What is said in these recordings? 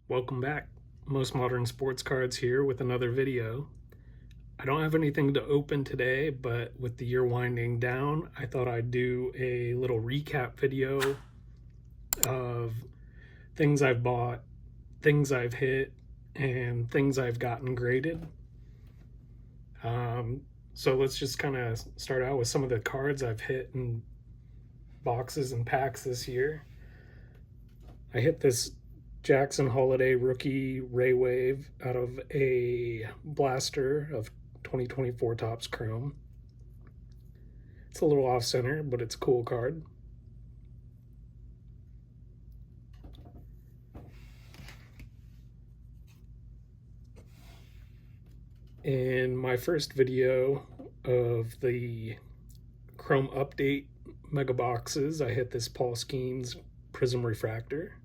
Welcome back. Most Modern Sports Cards here with another video. I don't have anything to open today, but with the year winding down, I thought I'd do a little recap video of things I've bought, things I've hit, and things I've gotten graded. So let's just kind of start out with some of the cards I've hit in boxes and packs this year. I hit this Jackson Holiday rookie Ray Wave out of a blaster of 2024 Topps Chrome. It's a little off center, but it's a cool card. In my first video of the Chrome Update mega boxes, I hit this Paul Skeens Prism Refractor.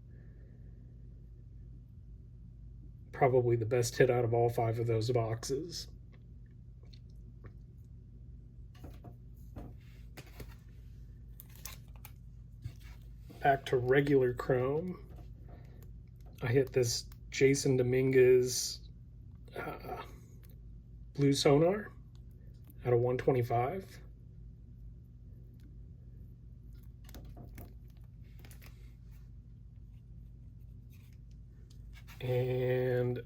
Probably the best hit out of all 5 of those boxes. Back to regular Chrome, I hit this Jason Dominguez Blue Sonar out of 125. And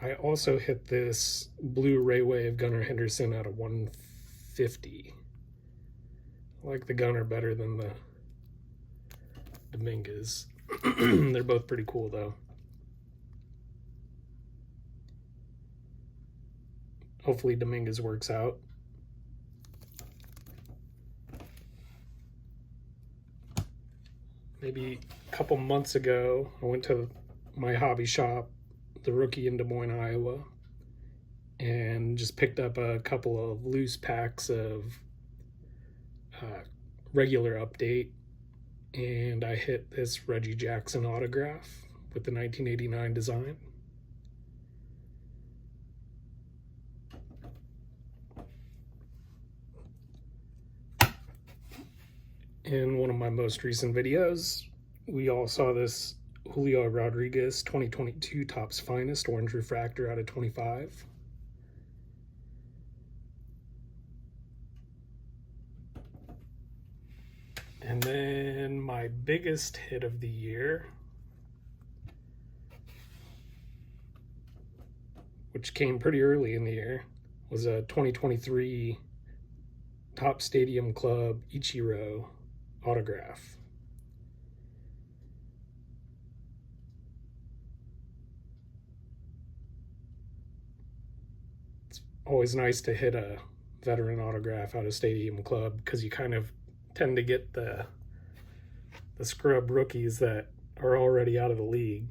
I also hit this blue Ray Wave Gunnar Henderson out of 150. I like the Gunnar better than the Dominguez. They're both pretty cool though. Hopefully Dominguez works out. Maybe a couple months ago, I went to my hobby shop, the Rookie in Des Moines, Iowa, and just picked up a couple of loose packs of regular update, and I hit this Reggie Jackson autograph with the 1989 design. In one of my most recent videos, we all saw this Julio Rodriguez 2022 Topps Finest Orange Refractor out of 25. And then my biggest hit of the year, which came pretty early in the year, was a 2023 Topps Stadium Club Ichiro autograph. It's always nice to hit a veteran autograph out of Stadium Club because you kind of tend to get the scrub rookies that are already out of the league.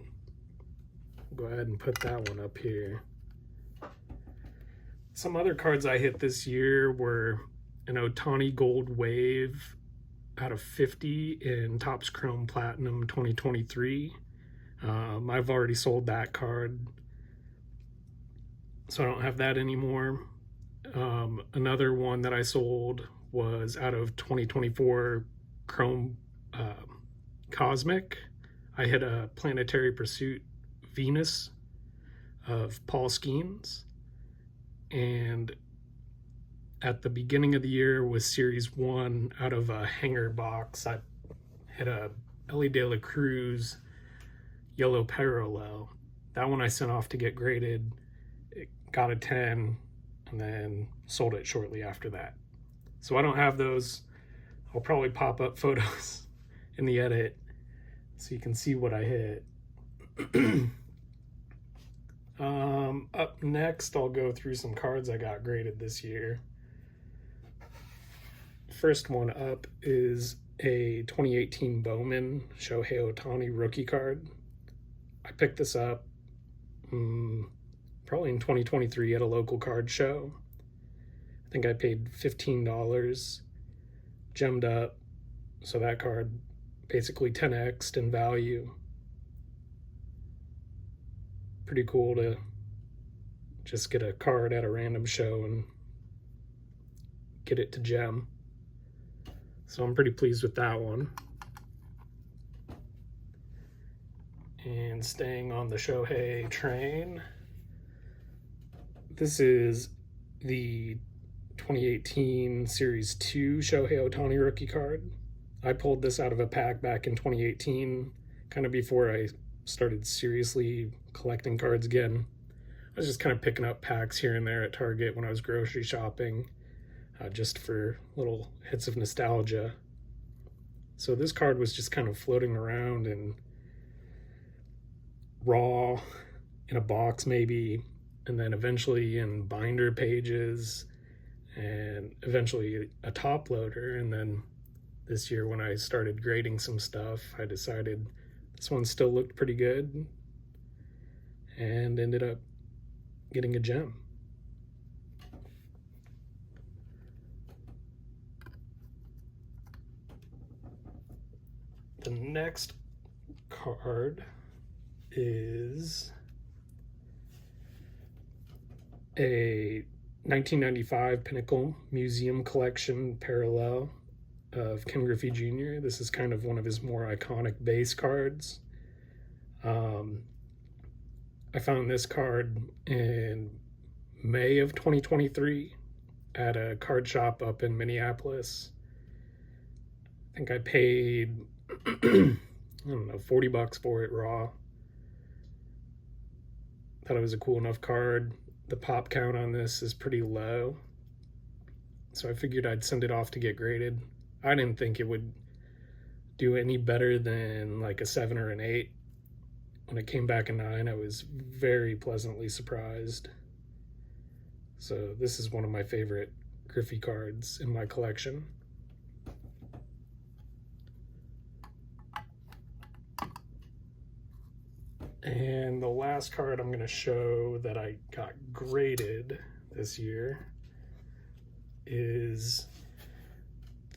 Go ahead and put that one up here. Some other cards I hit this year were an Ohtani Gold Wave out of 50 in Topps Chrome Platinum 2023. I've already sold that card, so I don't have that anymore. Another one that I sold was out of 2024 Chrome Cosmic. I hit a Planetary Pursuit Venus of Paul Skeens, and at the beginning of the year was Series 1 out of a hanger box. I hit a Elly De La Cruz Yellow Parallel. That one I sent off to get graded. It got a 10 and then sold it shortly after that. So I don't have those. I'll probably pop up photos in the edit so you can see what I hit. Up next, I'll go through some cards I got graded this year. First one up is a 2018 Bowman Shohei Ohtani rookie card. I picked this up probably in 2023 at a local card show. I think I paid $15, gemmed up, so that card basically 10x'd in value. Pretty cool to just get a card at a random show and get it to gem. So I'm pretty pleased with that one. And and staying on the Shohei train. This is the 2018 Series 2 Shohei Ohtani rookie card. I pulled this out of a pack back in 2018, kind of before I started seriously collecting cards again. I was just kind of picking up packs here and there at Target when I was grocery shopping, just for little hits of nostalgia. So this card was just kind of floating around and raw in a box maybe, and then eventually in binder pages, and eventually a top loader. And then this year when I started grading some stuff, I decided this one still looked pretty good and ended up getting a gem. The next card is a 1995 Pinnacle Museum Collection parallel of Ken Griffey Jr. This is kind of one of his more iconic base cards. I found this card in May of 2023 at a card shop up in Minneapolis. I think I paid, I don't know, $40 for it raw. Thought it was a cool enough card. The pop count on this is pretty low, so I figured I'd send it off to get graded. I didn't think it would do any better than like a 7 or an 8. When it came back a 9, I was very pleasantly surprised. So this is one of my favorite Griffey cards in my collection. And the last card I'm going to show that I got graded this year is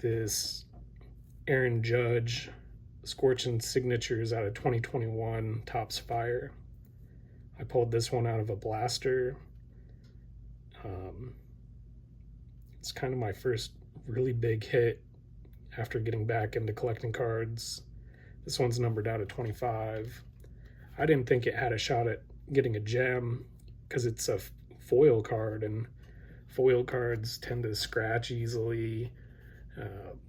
this Aaron Judge Scorching Signatures out of 2021 Topps Fire. I pulled this one out of a blaster. It's kind of my first really big hit after getting back into collecting cards. This one's numbered out of 25. I didn't think it had a shot at getting a gem because it's a foil card, and foil cards tend to scratch easily.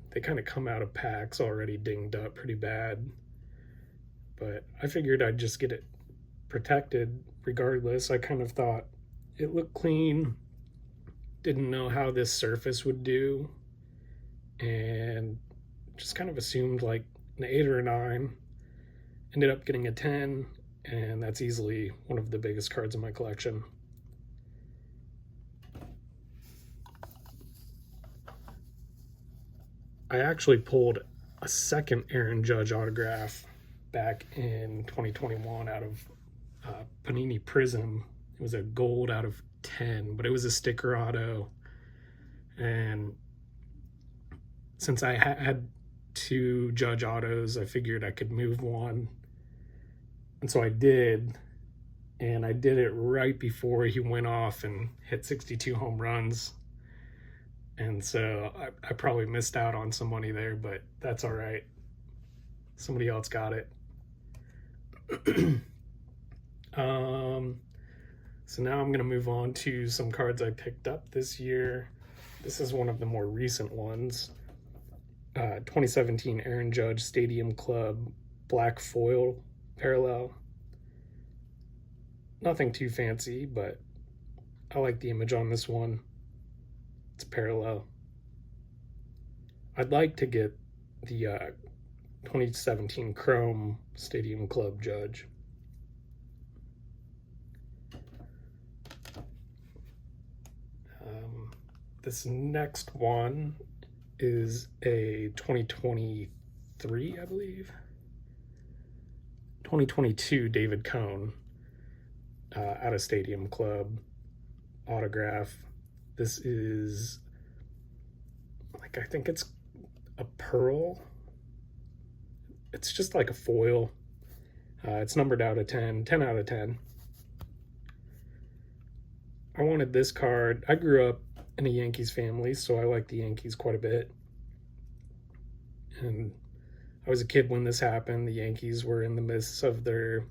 They kind of come out of packs already dinged up pretty bad. But I figured I'd just get it protected regardless. I kind of thought it looked clean, didn't know how this surface would do, and just kind of assumed like an 8 or a 9. Ended up getting a 10, and that's easily one of the biggest cards in my collection. I actually pulled a second Aaron Judge autograph back in 2021 out of Panini Prism. It was a gold out of 10, but it was a sticker auto. And since I had 2 Judge autos, I figured I could move one. And so I did, and I did it right before he went off and hit 62 home runs. And so I probably missed out on some money there, but that's all right. Somebody else got it. So now I'm going to move on to some cards I picked up this year. This is one of the more recent ones. 2017 Aaron Judge Stadium Club Black Foil Parallel. Nothing too fancy, but I like the image on this one. It's parallel. I'd like to get the 2017 Chrome Stadium Club Judge. This next one is a 2023, I believe. 2022 David Cone out of Stadium Club autograph. This is like, I think it's a pearl. It's just like a foil. It's numbered out of 10 out of 10. I wanted this card. I grew up in a Yankees family, so I like the Yankees quite a bit. And I was a kid when this happened. The Yankees were in the midst of their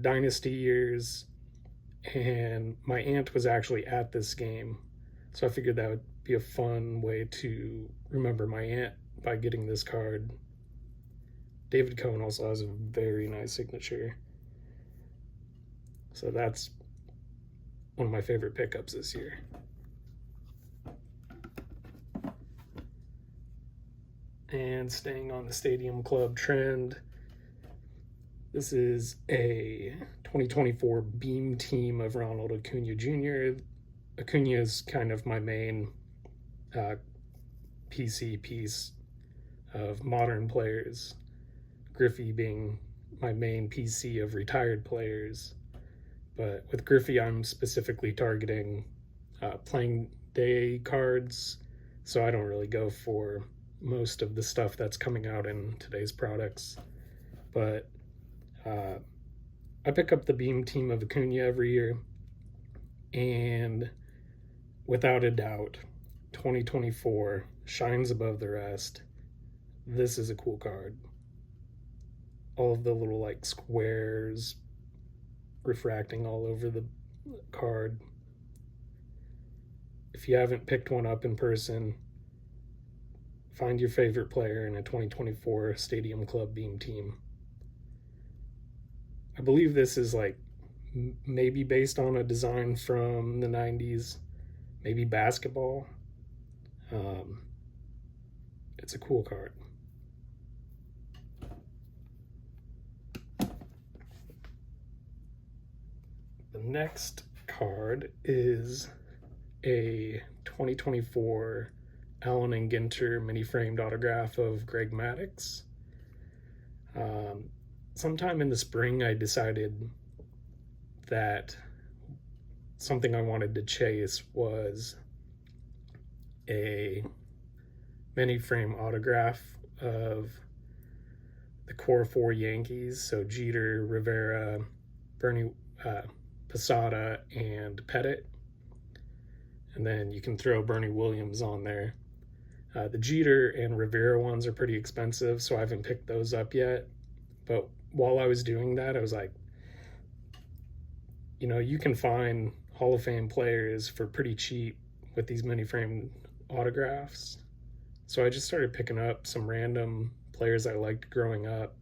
Dynasty years, and my aunt was actually at this game, so I figured that would be a fun way to remember my aunt by getting this card. David Cohn also has a very nice signature, so that's one of my favorite pickups this year. And staying on the Stadium Club trend, this is a 2024 Beam Team of Ronald Acuna Jr. Acuna is kind of my main PC piece of modern players, Griffey being my main PC of retired players. But with Griffey, I'm specifically targeting playing day cards, so I don't really go for most of the stuff that's coming out in today's products. But I pick up the Beam Team of Acuna every year, and without a doubt, 2024 shines above the rest. This is a cool card. All of the little like squares refracting all over the card. If you haven't picked one up in person, find your favorite player in a 2024 Stadium Club Beam Team. I believe this is like maybe based on a design from the 90s, maybe basketball. It's a cool card. The next card is a 2024 Allen and Ginter mini framed autograph of Greg Maddux. Sometime in the spring, I decided that something I wanted to chase was a mini frame autograph of the core four Yankees, so Jeter, Rivera, Bernie, Posada, and Pettit. And then you can throw Bernie Williams on there. The Jeter and Rivera ones are pretty expensive, so I haven't picked those up yet. But while I was doing that, I was like, you can find Hall of Fame players for pretty cheap with these mini frame autographs. So I just started picking up some random players I liked growing up.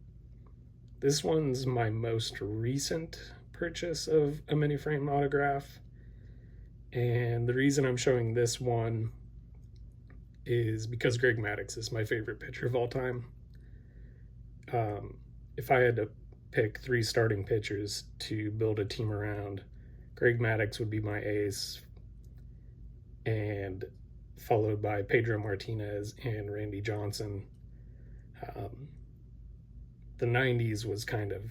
This one's my most recent purchase of a mini frame autograph. And the reason I'm showing this one is because Greg Maddux is my favorite pitcher of all time. If I had to pick 3 starting pitchers to build a team around, Greg Maddux would be my ace, and followed by Pedro Martinez and Randy Johnson. The 90s was kind of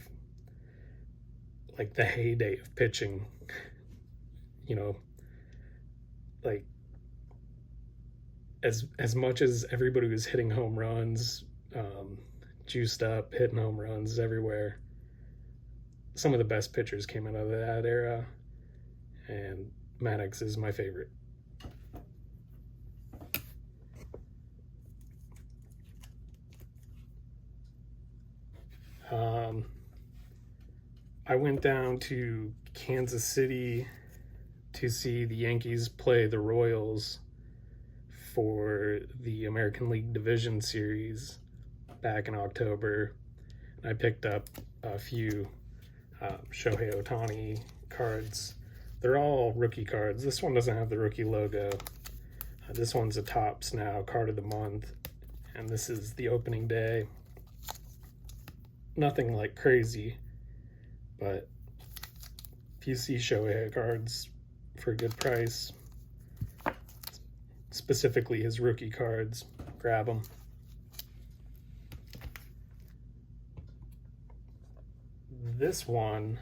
like the heyday of pitching, like as much as everybody was hitting home runs, juiced up, hitting home runs everywhere, some of the best pitchers came out of that era, and Maddux is my favorite. I went down to Kansas City to see the Yankees play the Royals for the American League Division Series back in October. I picked up a few Shohei Ohtani cards. They're all rookie cards. This one doesn't have the rookie logo. This one's a Topps Now card of the month, and this is the opening day. Nothing like crazy, but if you see Shohei cards for a good price, specifically his rookie cards, grab them. This one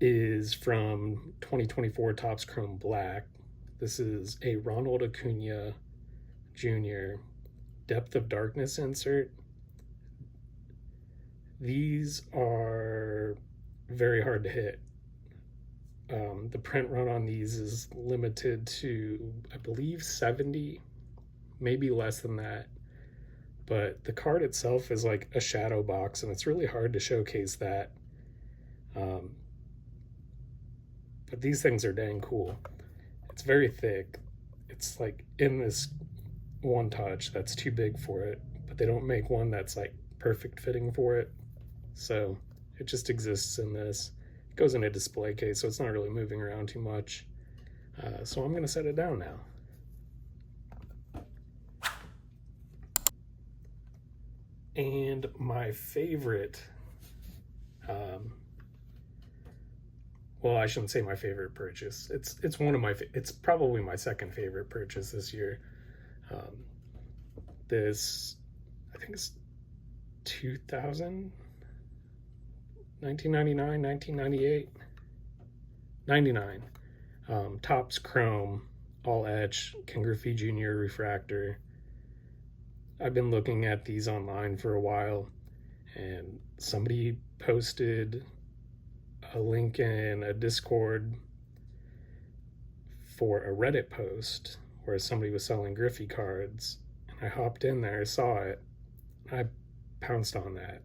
is from 2024 Topps Chrome Black. This is a Ronald Acuna Jr. Depth of Darkness insert. These are very hard to hit. The print run on these is limited to, I believe, 70, maybe less than that. but the card itself is like a shadow box, and it's really hard to showcase that. Um, but these things are dang cool. It's very thick. It's like in this one touch that's too big for it, but they don't make one that's like perfect fitting for it. So it just exists in this. It goes in a display case, so it's not really moving around too much. So I'm going to set it down now. And my favorite, well, I shouldn't say my favorite purchase. It's one of my, it's probably my second favorite purchase this year. This, I think it's 2000, 1999, 1998, 99. Topps Chrome, all etch, Ken Griffey Jr. refractor. I've been looking at these online for a while, and somebody posted a link in a Discord for a Reddit post where somebody was selling Griffey cards, and I hopped in there, saw it, I pounced on that.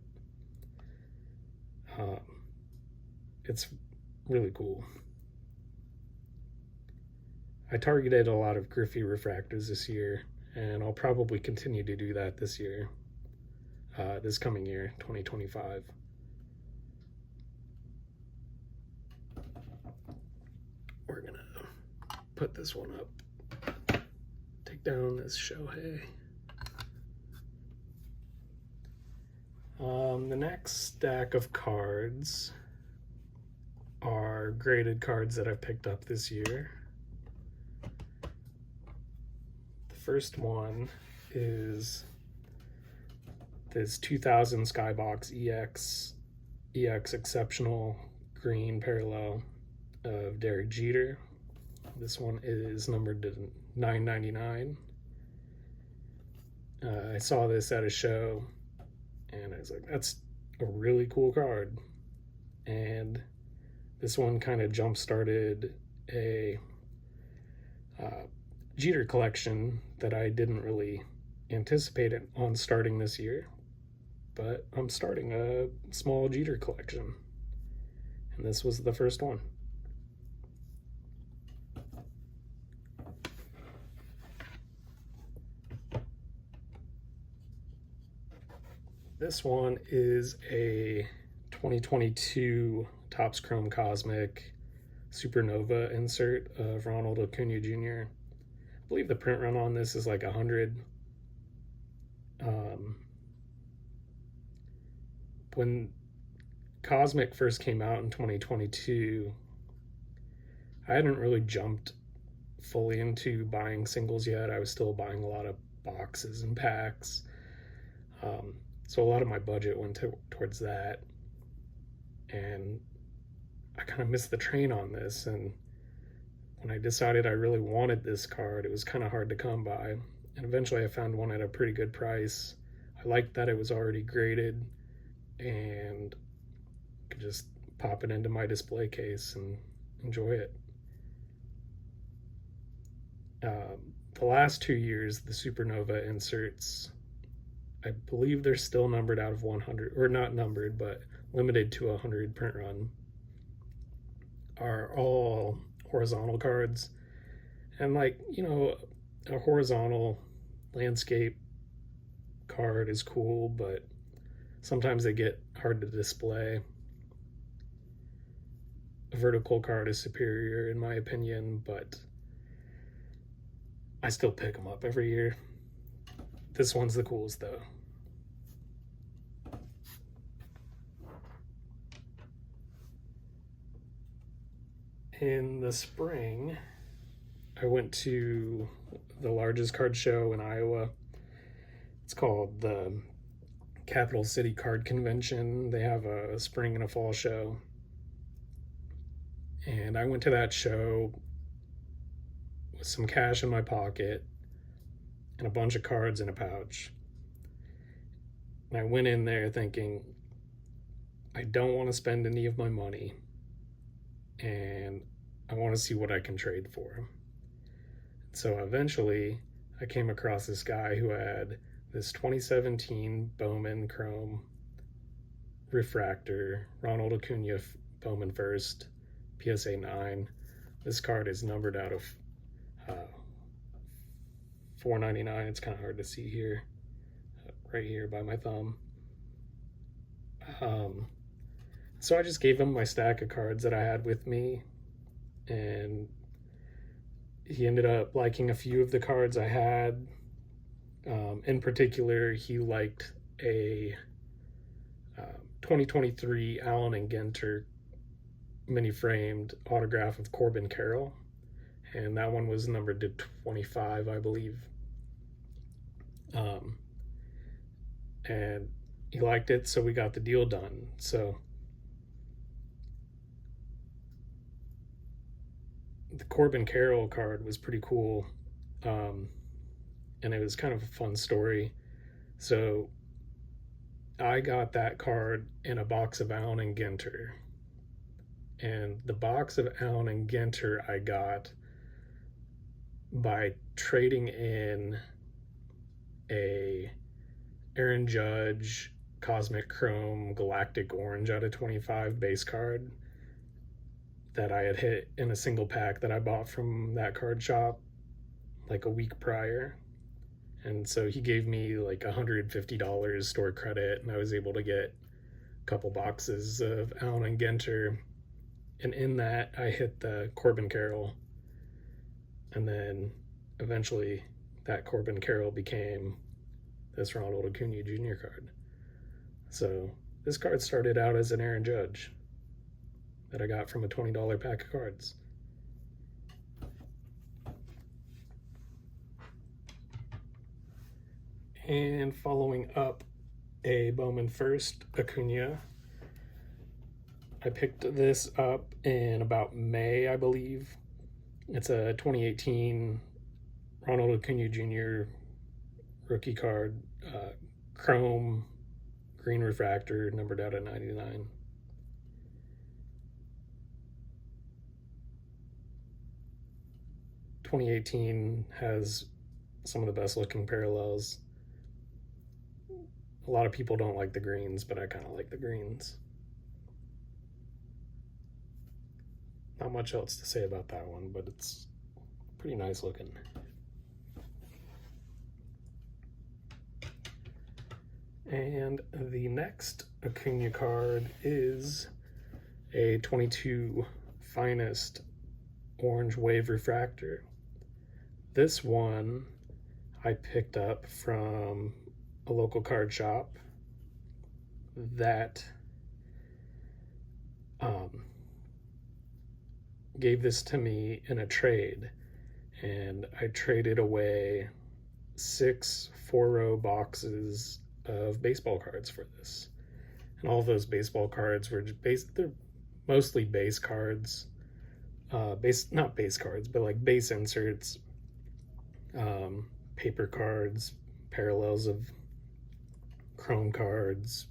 It's really cool. I targeted a lot of Griffey refractors this year, and I'll probably continue to do that this year, this coming year, 2025. We're gonna put this one up, take down this Shohei. The next stack of cards are graded cards that I've picked up this year. The first one is this 2000 Skybox EX Exceptional Green Parallel of Derek Jeter. This one is numbered to 999. I saw this at a show, and I was like, that's a really cool card. And this one kind of jump-started a Jeter collection that I didn't really anticipate it on starting this year. But I'm starting a small Jeter collection, and this was the first one. This one is a 2022 Topps Chrome Cosmic Supernova insert of Ronald Acuna Jr. I believe the print run on this is like 100. When Cosmic first came out in 2022, I hadn't really jumped fully into buying singles yet. I was still buying a lot of boxes and packs. So a lot of my budget went towards that, and I kind of missed the train on this. And when I decided I really wanted this card, it was kind of hard to come by, and eventually I found one at a pretty good price. I liked that it was already graded, and could just pop it into my display case and enjoy it. The last 2 years, the Supernova inserts, I believe they're still numbered out of 100, or not numbered, but limited to 100 print run, are all horizontal cards. And like, you know, a horizontal landscape card is cool, but sometimes they get hard to display. A vertical card is superior in my opinion, but I still pick them up every year. This one's the coolest though. In the spring, I went to the largest card show in Iowa. It's called the Capital City Card Convention. They have a spring and a fall show. And I went to that show with some cash in my pocket and a bunch of cards in a pouch. And I went in there thinking, I don't want to spend any of my money, and I want to see what I can trade for. So eventually I came across this guy who had this 2017 Bowman Chrome Refractor, Ronald Acuna Bowman First, PSA 9. This card is numbered out of $4.99. It's kind of hard to see here, right here by my thumb. So I just gave him my stack of cards that I had with me, and he ended up liking a few of the cards I had. In particular, he liked a 2023 Allen and Ginter mini framed autograph of Corbin Carroll, and that one was numbered to 25, I believe. And he liked it, so we got the deal done. So the Corbin Carroll card was pretty cool, and it was kind of a fun story. So I got that card in a box of Allen and Ginter, and the box of Allen and Ginter I got by trading in a Aaron Judge Cosmic Chrome Galactic Orange out of 25 base card that I had hit in a single pack that I bought from that card shop like a week prior. And so he gave me like $150 store credit, and I was able to get a couple boxes of Allen and Ginter. And in that, I hit the Corbin Carroll. And then eventually that Corbin Carroll became this Ronald Acuna Jr. card. So this card started out as an Aaron Judge that I got from a $20 pack of cards. And following up a Bowman First Acuna, I picked this up in about May, I believe. It's a 2018 Ronald Acuna Jr. rookie card, Chrome green refractor, numbered out at 99. '18 has some of the best looking parallels. A lot of people don't like the greens, but I kind of like the greens. Not much else to say about that one, but it's pretty nice looking. And the next Acuna card is a 22 Finest Orange Wave Refractor. This one I picked up from a local card shop that gave this to me in a trade, and I traded away 6 4-row boxes of baseball cards for this. And all of those baseball cards were just they're mostly base cards, not base cards, but like base inserts, paper cards, parallels of Chrome cards,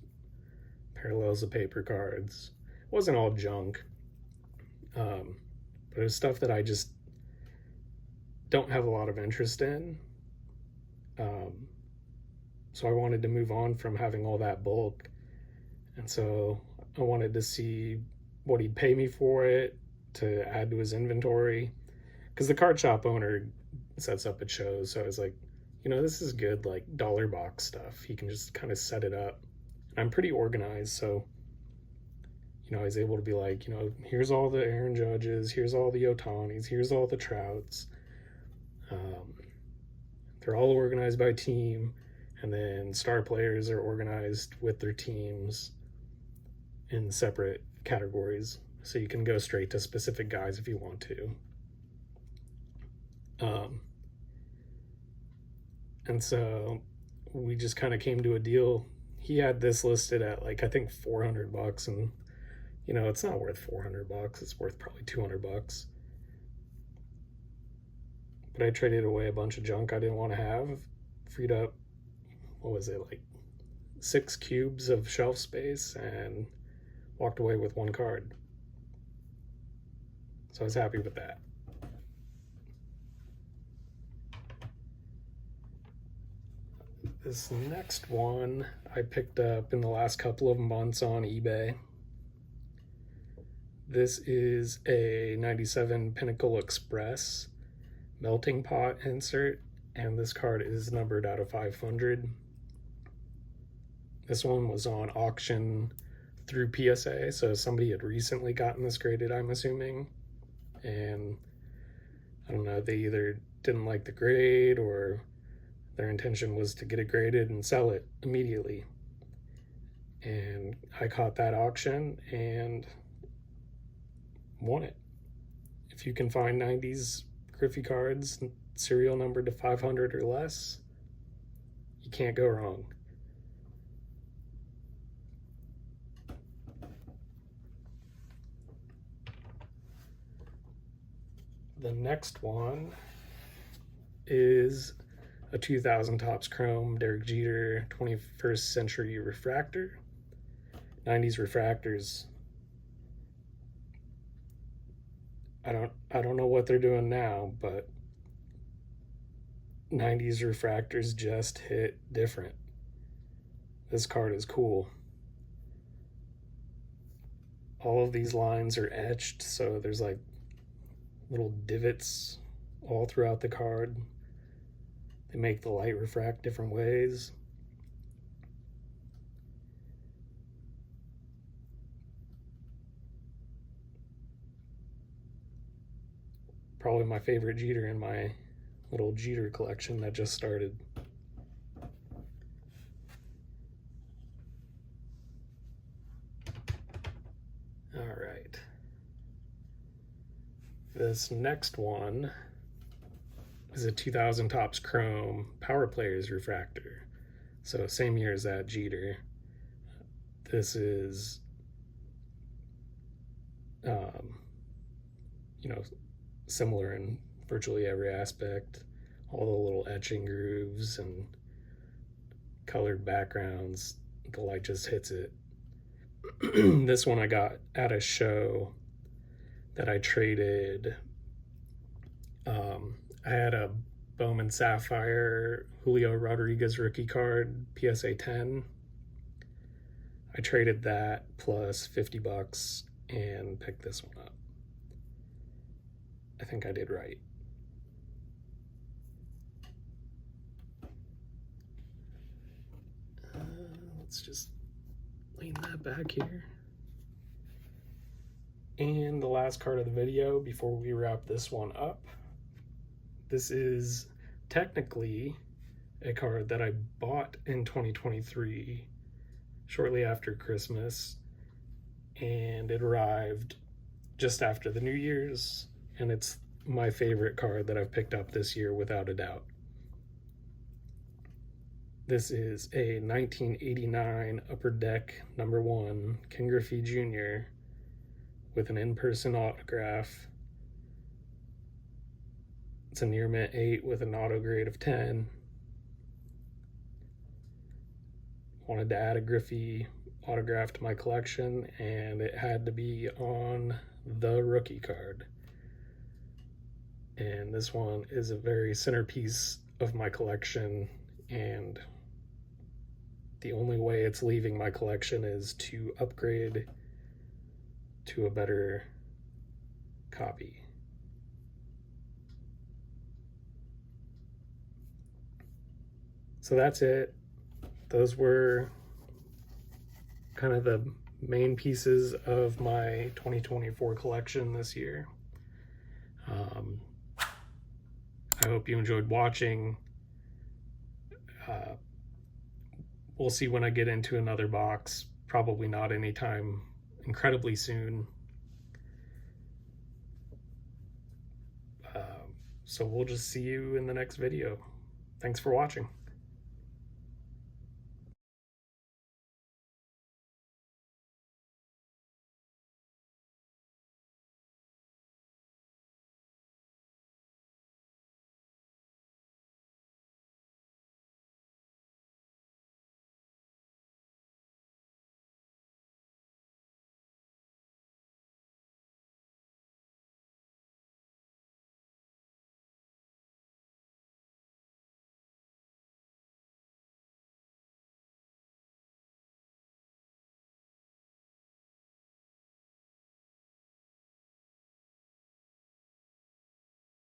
parallels of paper cards. It wasn't all junk, but it was stuff that I just don't have a lot of interest in. So I wanted to move on from having all that bulk, and so I wanted to see what he'd pay me for it to add to his inventory, because the card shop owner sets up at shows. So I was like, you know, this is good, like dollar box stuff. He can just kind of set it up. And I'm pretty organized, so you know, I was able to be like, you know, here's all the Aaron Judges, here's all the Otanis, here's all the Trouts. They're all organized by team, and then star players are organized with their teams in separate categories, so you can go straight to specific guys if you want to. And so we just kind of came to a deal. He had this listed at like, I think $400, and you know, it's not worth $400. It's worth probably $200. But I traded away a bunch of junk I didn't want to have, freed up, what was it, like 6 cubes of shelf space, and walked away with 1 card. So I was happy with that. This next one I picked up in the last couple of months on eBay. This is a 97 Pinnacle Express melting pot insert, and this card is numbered out of 500. This one was on auction through PSA, so somebody had recently gotten this graded, I'm assuming, and I don't know, they either didn't like the grade or their intention was to get it graded and sell it immediately. And I caught that auction and won it. If you can find 90s Griffey cards, serial numbered to 500 or less, you can't go wrong. The next one is a 2000 Topps Chrome Derek Jeter 21st Century Refractor. 90s refractors, I don't know what they're doing now, but 90s refractors just hit different. This card is cool. All of these lines are etched, so there's like little divots all throughout the card. They make the light refract different ways. Probably my favorite Jeter in my little Jeter collection that just started. All right. This next one is a 2000 Topps Chrome Power Players Refractor. So same year as that Jeter. This is, you know, similar in virtually every aspect. All the little etching grooves and colored backgrounds, the light just hits it. This one I got at a show that I traded. I had a Bowman Sapphire Julio Rodriguez rookie card, PSA 10. I traded that plus $50 and picked this one up. I think I did right. Let's just lean that back here. And the last card of the video before we wrap this one up. This is technically a card that I bought in 2023 shortly after Christmas, and it arrived just after the New Year's, and it's my favorite card that I've picked up this year without a doubt. This is a 1989 Upper Deck #1 Ken Griffey Jr. with an in-person autograph. It's a near mint 8 with an auto grade of 10. Wanted to add a Griffey autograph to my collection, and it had to be on the rookie card. And this one is a very centerpiece of my collection, and the only way it's leaving my collection is to upgrade to a better copy. So that's it. Those were kind of the main pieces of my 2024 collection this year. I hope you enjoyed watching. We'll see when I get into another box, probably not anytime incredibly soon. So we'll just see you in the next video. Thanks for watching.